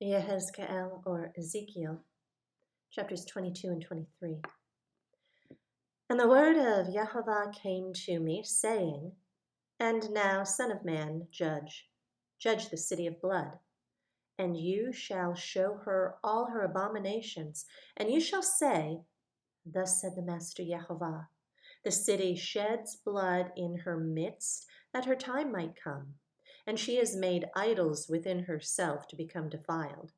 Yehezkel or Ezekiel, chapters 22 and 23. And the word of Yehovah came to me, saying, And now, son of man, judge the city of blood, and you shall show her all her abominations, and you shall say, Thus said the Master Yehovah, the city sheds blood in her midst, that her time might come, and she has made idols within herself to become defiled.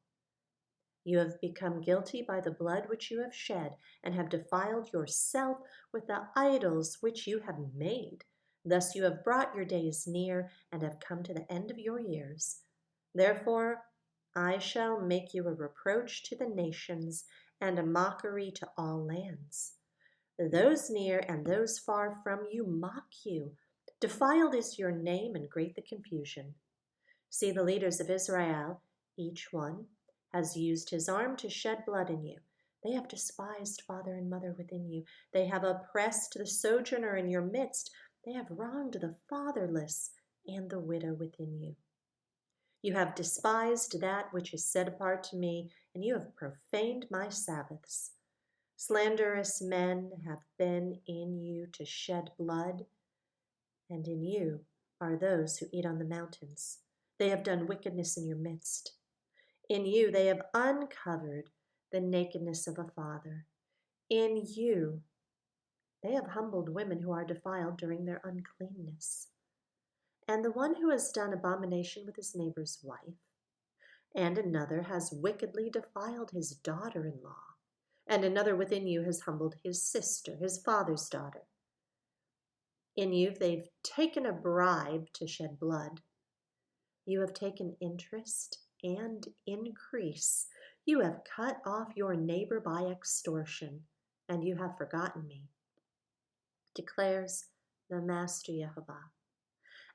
You have become guilty by the blood which you have shed, and have defiled yourself with the idols which you have made. Thus you have brought your days near, and have come to the end of your years. Therefore I shall make you a reproach to the nations, and a mockery to all lands. Those near and those far from you mock you. Defiled is your name, and great the confusion. See, the leaders of Israel, each one has used his arm to shed blood in you. They have despised father and mother within you. They have oppressed the sojourner in your midst. They have wronged the fatherless and the widow within you. You have despised that which is set apart to me, and you have profaned my Sabbaths. Slanderous men have been in you to shed blood, and in you are those who eat on the mountains. They have done wickedness in your midst. In you they have uncovered the nakedness of a father. In you they have humbled women who are defiled during their uncleanness. And the one who has done abomination with his neighbor's wife, and another has wickedly defiled his daughter-in-law, and another within you has humbled his sister, his father's daughter. In you they've taken a bribe to shed blood. You have taken interest and increase. You have cut off your neighbor by extortion, and you have forgotten me, declares the Master Yehovah.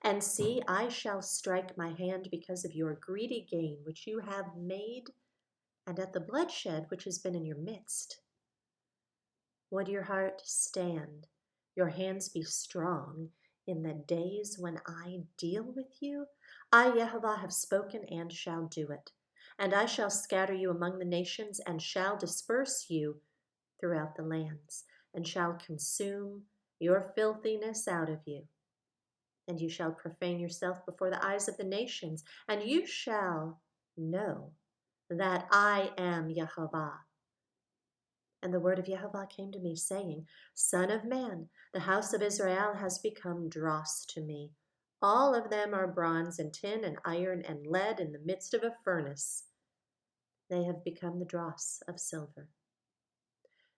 And see, I shall strike my hand because of your greedy gain which you have made, and at the bloodshed which has been in your midst. Would your heart stand, your hands be strong, in the days when I deal with you? I, Yehovah, have spoken and shall do it. And I shall scatter you among the nations, and shall disperse you throughout the lands, and shall consume your filthiness out of you. And you shall profane yourself before the eyes of the nations, and you shall know that I am Yehovah. And the word of Yehovah came to me, saying, Son of man, the house of Israel has become dross to me. All of them are bronze and tin and iron and lead in the midst of a furnace. They have become the dross of silver.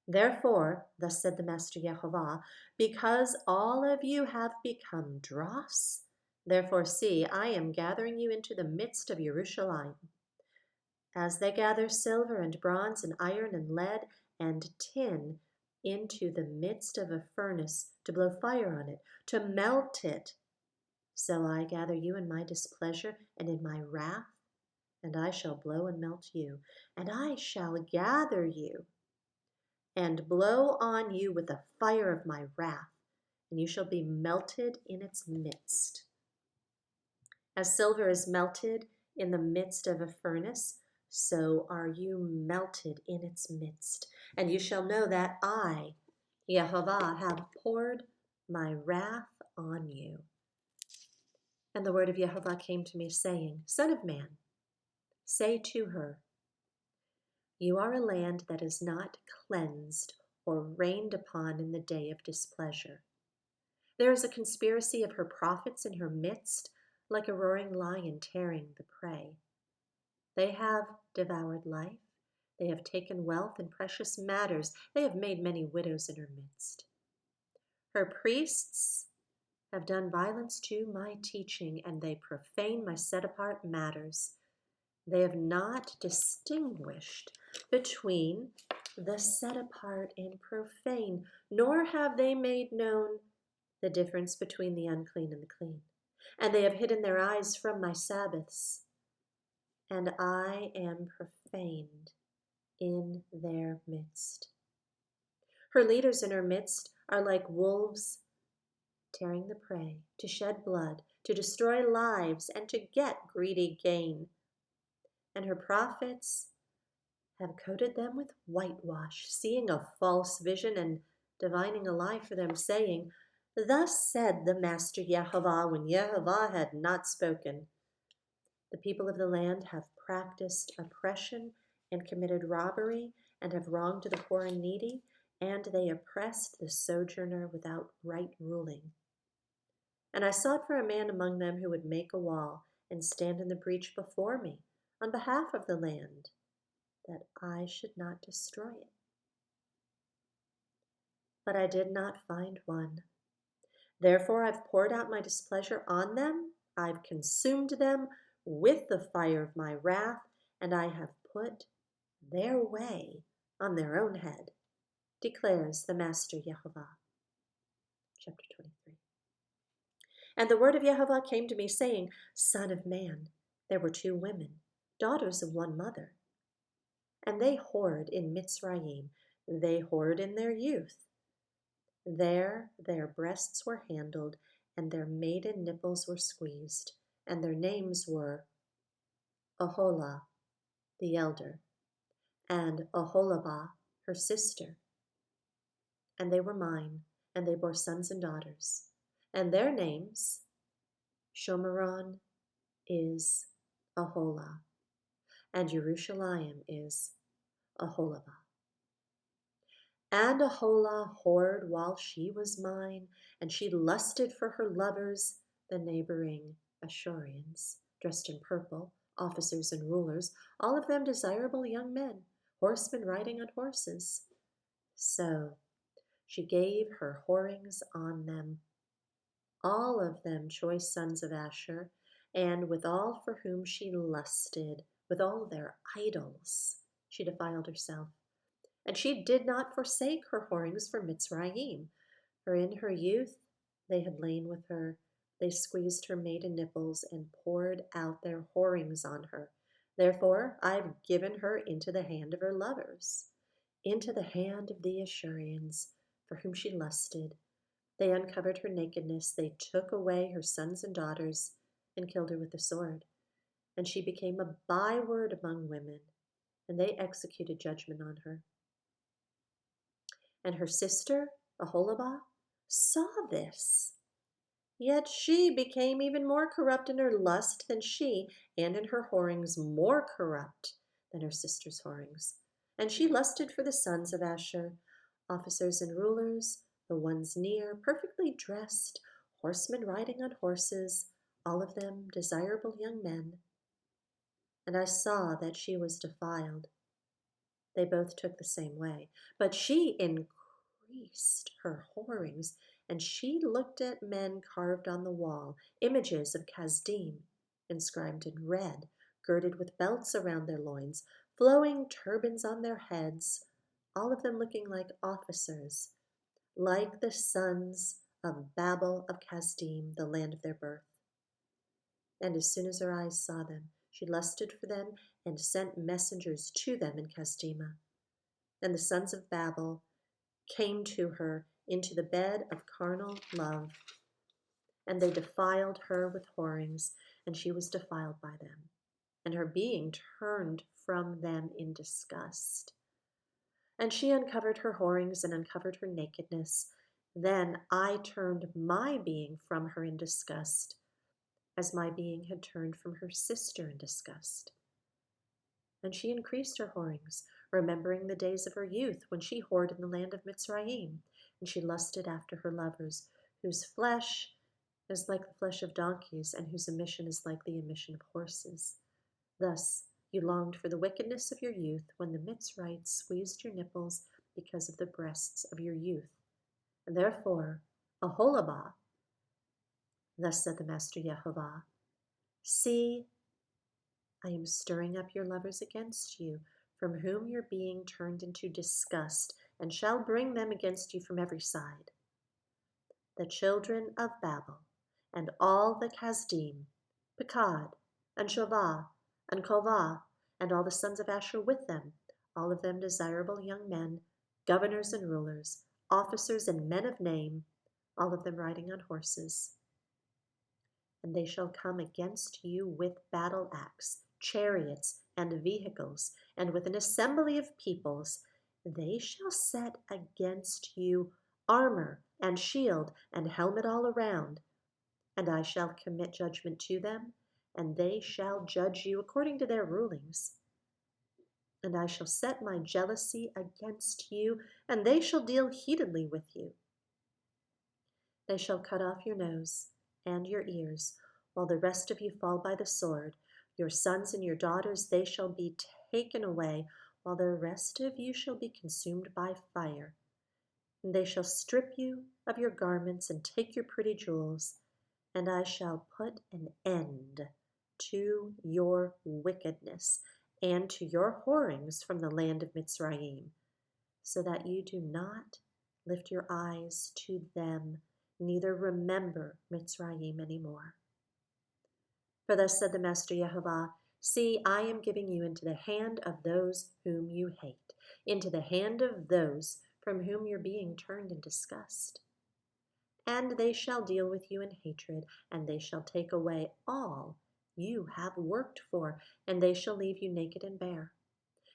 Therefore, thus said the Master Yehovah, because all of you have become dross, therefore see, I am gathering you into the midst of Yerushalayim. As they gather silver and bronze and iron and lead and tin into the midst of a furnace to blow fire on it, to melt it, so I gather you in my displeasure and in my wrath, and I shall blow and melt you, and I shall gather you and blow on you with the fire of my wrath, and you shall be melted in its midst. As silver is melted in the midst of a furnace, so are you melted in its midst. And you shall know that I, Yehovah, have poured my wrath on you. And the word of Yehovah came to me, saying, Son of man, say to her, You are a land that is not cleansed or rained upon in the day of displeasure. There is a conspiracy of her prophets in her midst, like a roaring lion tearing the prey. They have devoured life. They have taken wealth and precious matters. They have made many widows in her midst. Her priests have done violence to my teaching, and they profane my set-apart matters. They have not distinguished between the set-apart and profane, nor have they made known the difference between the unclean and the clean. And they have hidden their eyes from my Sabbaths, and I am profaned in their midst. Her leaders in her midst are like wolves tearing the prey, to shed blood, to destroy lives, and to get greedy gain. and her prophets have coated them with whitewash, seeing a false vision and divining a lie for them, saying, Thus said the Master Yehovah, when Yehovah had not spoken. The people of the land have practiced oppression and committed robbery and have wronged the poor and needy, and they oppressed the sojourner without right ruling. And I sought for a man among them who would make a wall and stand in the breach before me on behalf of the land, that I should not destroy it. But I did not find one. Therefore I've poured out my displeasure on them, I've consumed them with the fire of my wrath, and I have put their way on their own head, declares the Master Yehovah. Chapter 23. And the word of Yehovah came to me, saying, Son of man, there were 2 women, daughters of one mother, and they whored in Mitsrayim, they whored in their youth. There their breasts were handled, and their maiden nipples were squeezed, and their names were Oholah, the elder, and Oholibah, her sister. And they were mine, and they bore sons and daughters, and their names, Shomeron is Oholah, and Yerushalayim is Oholibah. And Oholah whored while she was mine, and she lusted for her lovers, the neighboring Ashurians, dressed in purple, officers and rulers, all of them desirable young men, horsemen riding on horses. So she gave her whorings on them, all of them choice sons of Asher, and with all for whom she lusted, with all their idols, she defiled herself. And she did not forsake her whorings for Mitsrayim, for in her youth they had lain with her. They squeezed her maiden nipples and poured out their whorings on her. Therefore I've given her into the hand of her lovers, into the hand of the Ashurians, for whom she lusted. They uncovered her nakedness, they took away her sons and daughters, and killed her with the sword. And she became a byword among women, and they executed judgment on her. And her sister, Oholibah, saw this. Yet she became even more corrupt in her lust than she, and in her whorings more corrupt than her sister's whorings. And she lusted for the sons of Asher, officers and rulers, the ones near, perfectly dressed, horsemen riding on horses, all of them desirable young men. And I saw that she was defiled. They both took the same way, but she increased her whorings, and she looked at men carved on the wall, images of Kasdim, inscribed in red, girded with belts around their loins, flowing turbans on their heads, all of them looking like officers, like the sons of Babel of Kasdim, the land of their birth. And as soon as her eyes saw them, she lusted for them and sent messengers to them in Kasdima. And the sons of Babel came to her into the bed of carnal love, and they defiled her with whorings, and she was defiled by them, and her being turned from them in disgust. And she uncovered her whorings and uncovered her nakedness. Then I turned my being from her in disgust, as my being had turned from her sister in disgust. And she increased her whorings, remembering the days of her youth, when she whored in the land of Mitsrayim, and she lusted after her lovers, whose flesh is like the flesh of donkeys, and whose emission is like the emission of horses. Thus you longed for the wickedness of your youth, when the Mitsrites squeezed your nipples because of the breasts of your youth. And therefore, Oholibah, thus said the Master Yehovah, see, I am stirring up your lovers against you, from whom your being turned into disgust, and shall bring them against you from every side. The children of Babel, and all the Kasdim, Pekad, and Shovah, and Kovah, and all the sons of Asher with them, all of them desirable young men, governors and rulers, officers and men of name, all of them riding on horses. And they shall come against you with battle axe, chariots, and vehicles, and with an assembly of peoples, they shall set against you armor and shield and helmet all around. And I shall commit judgment to them, and they shall judge you according to their rulings. And I shall set my jealousy against you, and they shall deal heatedly with you. They shall cut off your nose and your ears, while the rest of you fall by the sword. Your sons and your daughters, they shall be taken away, while the rest of you shall be consumed by fire. And they shall strip you of your garments and take your pretty jewels, and I shall put an end to your wickedness and to your whorings from the land of Mitsrayim, so that you do not lift your eyes to them, neither remember Mitsrayim anymore. For thus said the Master Yehovah, see, I am giving you into the hand of those whom you hate, into the hand of those from whom you're being turned in disgust. And they shall deal with you in hatred, and they shall take away all you have worked for, and they shall leave you naked and bare.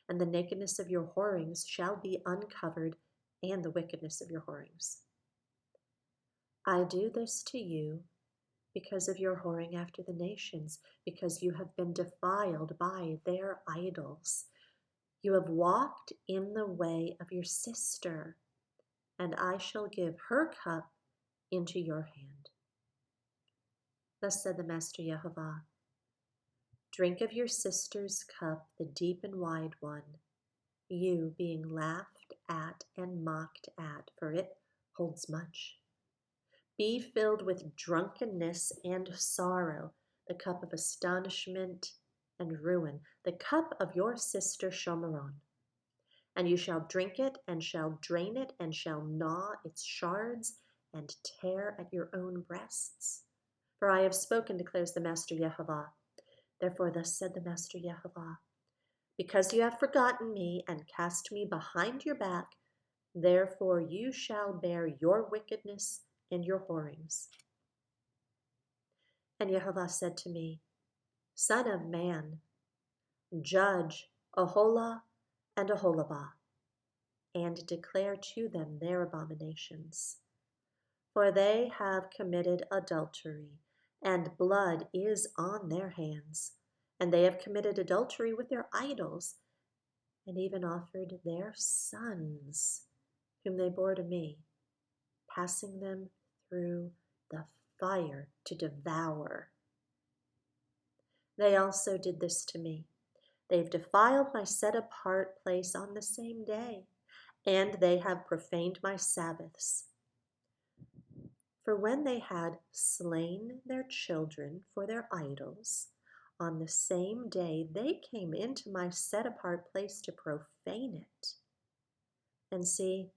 And the nakedness of your whorings shall be uncovered, and the wickedness of your whorings. I do this to you because of your whoring after the nations, because you have been defiled by their idols. You have walked in the way of your sister, and I shall give her cup into your hand. Thus said the Master Yehovah, drink of your sister's cup, the deep and wide one, you being laughed at and mocked at, for it holds much. Be filled with drunkenness and sorrow, the cup of astonishment and ruin, the cup of your sister Shomeron. And you shall drink it, and shall drain it, and shall gnaw its shards, and tear at your own breasts. For I have spoken, declares the Master Yehovah. Therefore thus said the Master Yehovah, because you have forgotten me and cast me behind your back, therefore you shall bear your wickedness and your whorings. And Yehovah said to me, Son of man, judge Oholah and Oholibah, and declare to them their abominations. For they have committed adultery, and blood is on their hands, and they have committed adultery with their idols, and even offered their sons, whom they bore to me, passing them through the fire to devour. They also did this to me. They've defiled my set-apart place on the same day, and they have profaned my Sabbaths. For when they had slain their children for their idols, on the same day they came into my set-apart place to profane it. And see,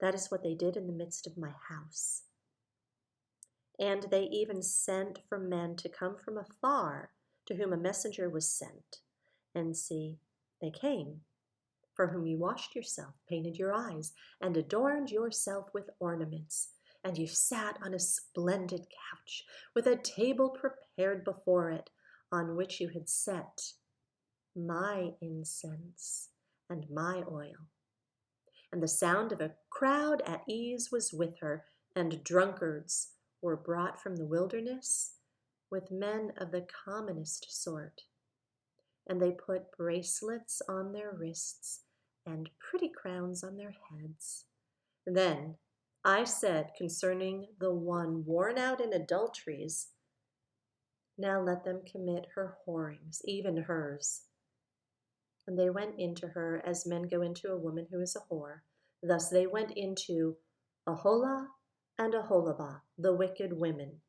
that is what they did in the midst of my house. And they even sent for men to come from afar, to whom a messenger was sent. And see, they came, for whom you washed yourself, painted your eyes, and adorned yourself with ornaments. And you sat on a splendid couch, with a table prepared before it, on which you had set my incense and my oil. And the sound of a crowd at ease was with her, and drunkards were brought from the wilderness, with men of the commonest sort. And they put bracelets on their wrists, and pretty crowns on their heads. Then I said concerning the one worn out in adulteries, now let them commit her whorings, even hers. And they went into her as men go into a woman who is a whore. Thus they went into Oholah and Oholibah, the wicked women.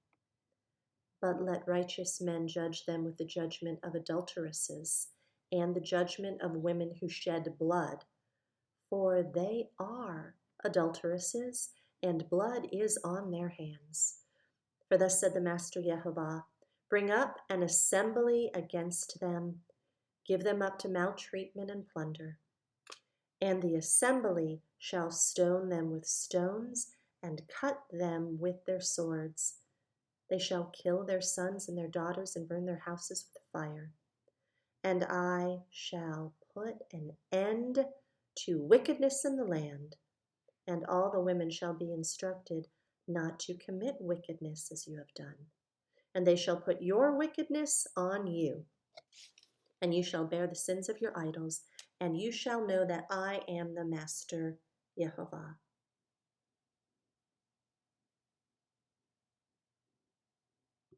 But let righteous men judge them with the judgment of adulteresses, and the judgment of women who shed blood. For they are adulteresses, and blood is on their hands. For thus said the Master Yehovah, bring up an assembly against them, give them up to maltreatment and plunder. And the assembly shall stone them with stones, and cut them with their swords. They shall kill their sons and their daughters, and burn their houses with fire. and I shall put an end to wickedness in the land, and all the women shall be instructed not to commit wickedness as you have done. And they shall put your wickedness on you, and you shall bear the sins of your idols, and you shall know that I am the Master Yehovah.